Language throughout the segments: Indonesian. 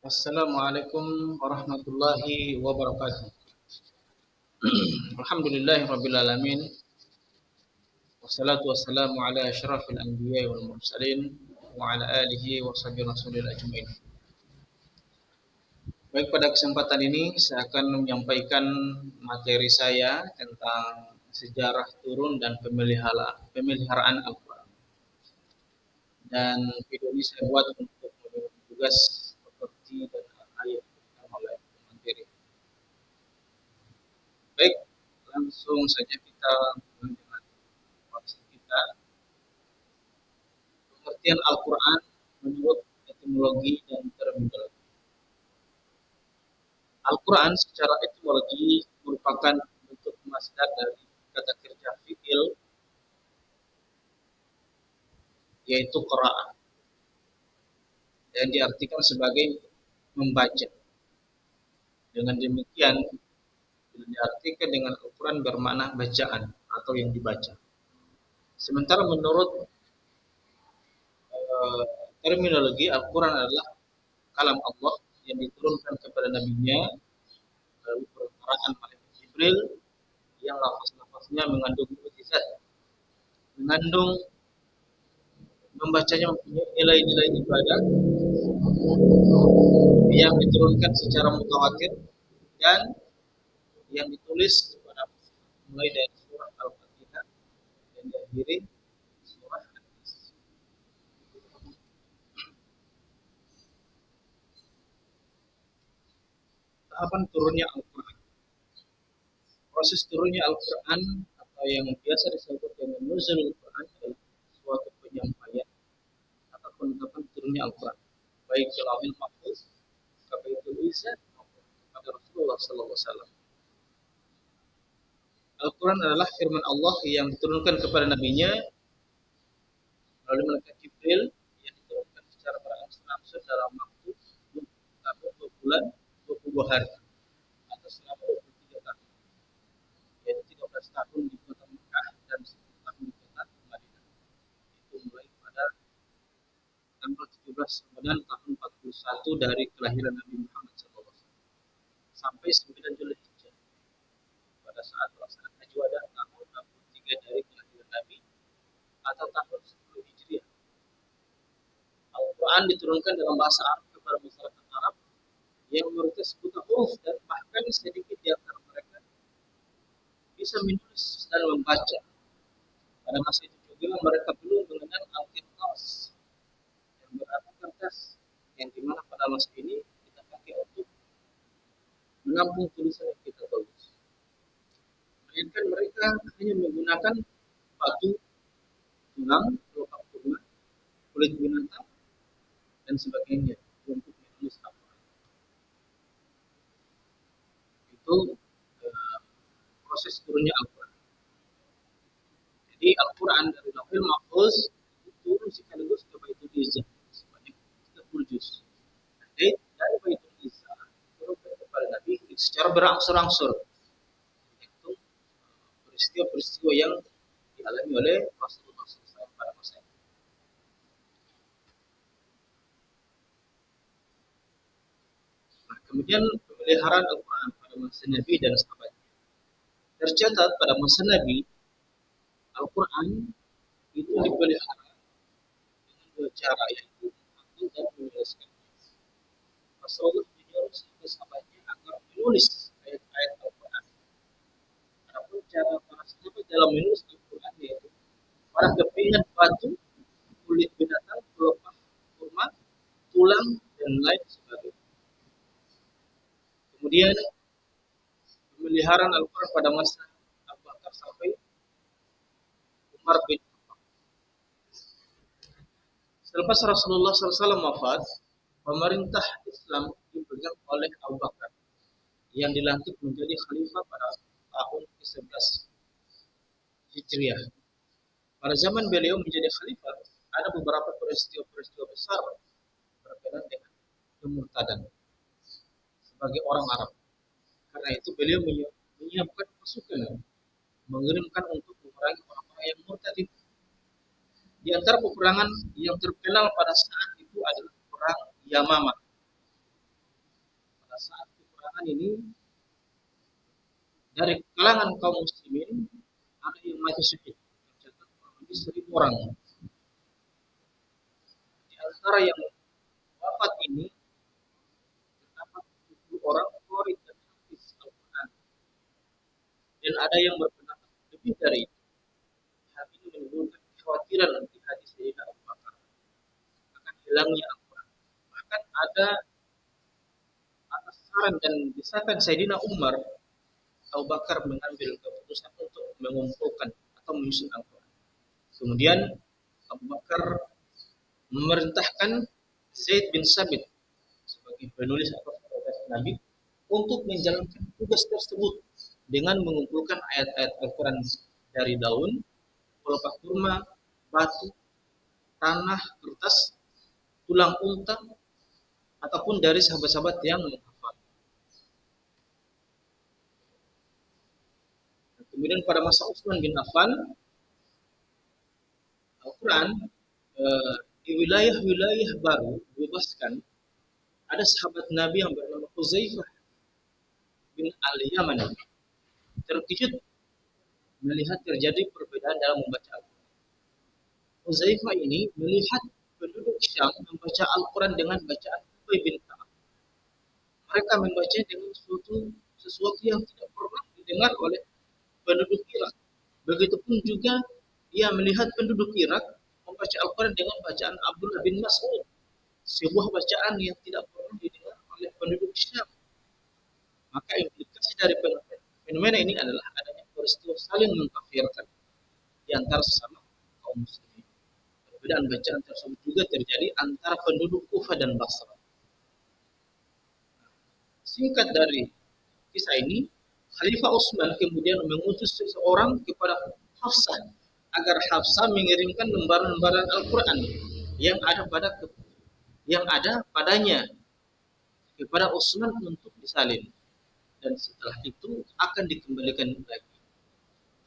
Assalamualaikum warahmatullahi wabarakatuh. Alhamdulillahirabbil alamin. Wassalatu wassalamu ala asyrafil anbiya'i wal mursalin wa ala alihi wa sahbihi rasulil ajmain. Baik, pada kesempatan ini saya akan menyampaikan materi saya tentang sejarah turun dan pemeliharaan Al-Qur'an. Dan video ini saya buat untuk menurut tugas seperti dan ayat oleh materi. Baik, langsung saja kita mulai dengan topik kita, pengertian Al-Quran menurut etimologi dan terminologi. Al-Quran secara etimologi merupakan bentuk masdar dari kata kerja fi'il, yaitu qira'ah, dan diartikan sebagai membaca. Dengan demikian, bila diartikan dengan Al-Quran bermakna bacaan atau yang dibaca. Sementara menurut terminologi, Al-Quran adalah kalam Allah yang diturunkan kepada nabinya lalu perkataan malaikat Jibril yang lafaz-lafaznya mengandung mukjizat, mengandung membacanya mempunyai nilai-nilai ibadah yang diturunkan secara mutawatir dan yang ditulis pada mulai dari surah Al-Fatihah dan diakhiri surah An-Nas. Tahapan turunnya Al-Quran. Proses turunnya Al-Quran atau yang biasa disebut dengan nuzul Al-Quran adalah suatu penyampaian atau penetapan turunnya Al-Quran, baik ke Lauhil Mahfuz, ke Baitul Izzah maupun kepada Rasulullah sallallahu alaihi wasallam. Al-Quran adalah firman Allah yang diturunkan kepada nabinya melalui malaikat Jibril, yang diturunkan secara berangsur-angsur dalam waktu 2 bulan 22 hari atau selama 23 tahun, yaitu 13 tahun di kota Mekah dan 10 tahun di kota Madinah. Itu mulai pada tanggal 17 Ramadan tahun 41 dari kelahiran Nabi Muhammad SAW sampai 9 Zulhijjah pada saat pelaksanaan Haji Wada tahun 63 dari kelahiran Nabi atau tahun 10 Hijriah. Al-Quran diturunkan dalam bahasa Arab kepada masyarakat Arab yang mayoritas buta huruf dan bahkan sedikit di antara mereka bisa menulis dan membaca. Pada masa itu juga mereka belum mengenal al-qirtas, yang berarti kertas, yang dimana pada masa ini kita pakai untuk menampung tulisan yang kita tulis. Melainkan mereka hanya menggunakan batu, tulang, pelukan kurma, kulit binatang, dan sebagainya untuk menulis Al-Quran. Itu proses turunnya Al-Quran. Jadi Al-Quran dari Lauhil Mahfuz turun sekaligus ke Baitul Izzah sebanyak 30 juz. Jadi dari Baitul Izzah turun kepada Nabi secara berangsur-angsur. Itu peristiwa-peristiwa yang dialami oleh Rasulullah SAW pada masa itu. Nah, kemudian pemeliharaan Al-Quran pada masa Nabi dan sahabatnya. Tercatat pada masa Nabi, Al-Quran itu dipelihara dengan 2 cara, yaitu menghafal dan menuliskan. Rasulullah menyuruh sahabat-sahabatnya agar menulis ayat-ayat Al-Quran. Adapun cara para sahabat dalam menulis Al-Quran yaitu pada kepingan batu, kulit binatang, pelepah kurma, tulang, dan lain sebagainya. Kemudian pemeliharaan Al-Quran pada masa Abu Bakar sampai Umar bin Khattab. Selepas Rasulullah SAW wafat, pemerintah Islam dipegang oleh Abu Bakar yang dilantik menjadi khalifah pada tahun ke-11 Hijriah. Pada zaman beliau menjadi khalifah, ada beberapa peristiwa-peristiwa besar berkaitan dengan kemurtadan sebagai orang Arab. Karena itu beliau menyiapkan pasukan, mengirimkan untuk memerangi orang-orang yang murtad itu. Di antara peperangan yang terkenal pada saat itu adalah perang Yamamah. belakangan ini dari kalangan kaum muslimin ada yang mati syahid, tercatat kurang lebih 1.000 orang. Di antara yang wafat ini terdapat 70 orang murid dan hafiz Al-Quran, dan ada yang berpendapat lebih dari itu. Hal ini menimbulkan kekhawatiran di hati Sayyidina Abu Bakar akan hilangnya Al-Quran. Bahkan ada atas saran dan desakan Sayyidina Umar, Abu Bakar mengambil keputusan untuk mengumpulkan atau menyusun Al-Quran. Kemudian Abu Bakar memerintahkan Zaid bin Sabit sebagai penulis atau penulis Nabi untuk menjalankan tugas tersebut dengan mengumpulkan ayat-ayat Al-Quran dari daun, pelepah kurma, batu, tanah, kertas, tulang unta, ataupun dari sahabat-sahabat yang menghafal. Kemudian pada masa Utsman bin Affan, Al-Quran di wilayah-wilayah baru dibebaskan. Ada sahabat Nabi yang bernama Huzaifah bin Al-Yaman terkejut melihat terjadi perbedaan dalam membaca Al-Quran. Huzaifah ini melihat penduduk Syam membaca Al-Quran dengan bacaan Ubay bin Ka'ab. Mereka membaca dengan sesuatu yang tidak pernah didengar oleh penduduk Irak. Begitupun juga dia melihat penduduk Irak membaca Al-Quran dengan bacaan Abdullah bin Mas'ud, sebuah bacaan yang tidak pernah didengar oleh penduduk Syam. Maka implikasi dari fenomena ini adalah adanya peristiwa saling mengkafirkan di antara sesama kaum muslimin. Perbedaan bacaan tersebut juga terjadi antara penduduk Kufah dan Basra. Singkat dari kisah ini, Khalifah Utsman kemudian mengutus seseorang kepada Hafsah agar Hafsah mengirimkan lembaran-lembaran Al-Quran yang ada padanya kepada Utsman untuk disalin, dan setelah itu akan dikembalikan lagi.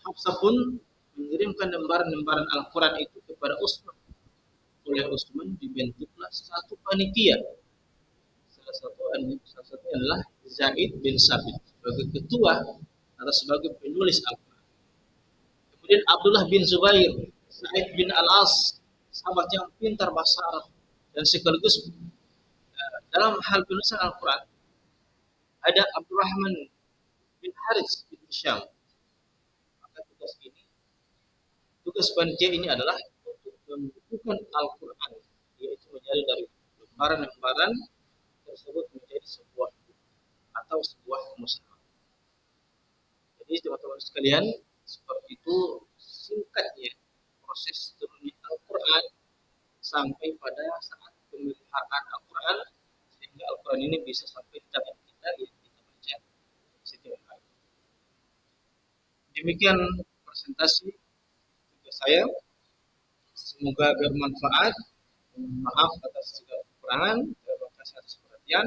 Hafsah pun mengirimkan lembaran-lembaran Al-Quran itu kepada Utsman. Oleh Utsman dibentuklah satu panitia. Salah satu adalah Zaid bin Sabit sebagai ketua atau sebagai penulis Al-Quran. Kemudian Abdullah bin Zubair, Sa'id bin Al-As, sahabat yang pintar bahasa Arab dan sekaligus dalam hal penulisan Al-Quran. Ada Abdurrahman bin Haris bin Hisham. Maka tugas panitia ini adalah untuk membukukan Al-Quran, yaitu menjadi dari lembaran-lembaran tersebut menjadi sebuah atau sebuah mushaf. Jadi teman-teman sekalian, seperti itu singkatnya proses turunnya Al-Quran sampai pada saat pemeliharaan Al-Quran, sehingga Al-Quran ini bisa sampai di tangan kita yang kita baca setiap hari. Demikian presentasi tugas saya. Semoga bermanfaat. Maaf atas segala kekurangan. Terima kasih atas perhatian.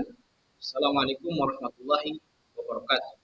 Assalamualaikum warahmatullahi wabarakatuh.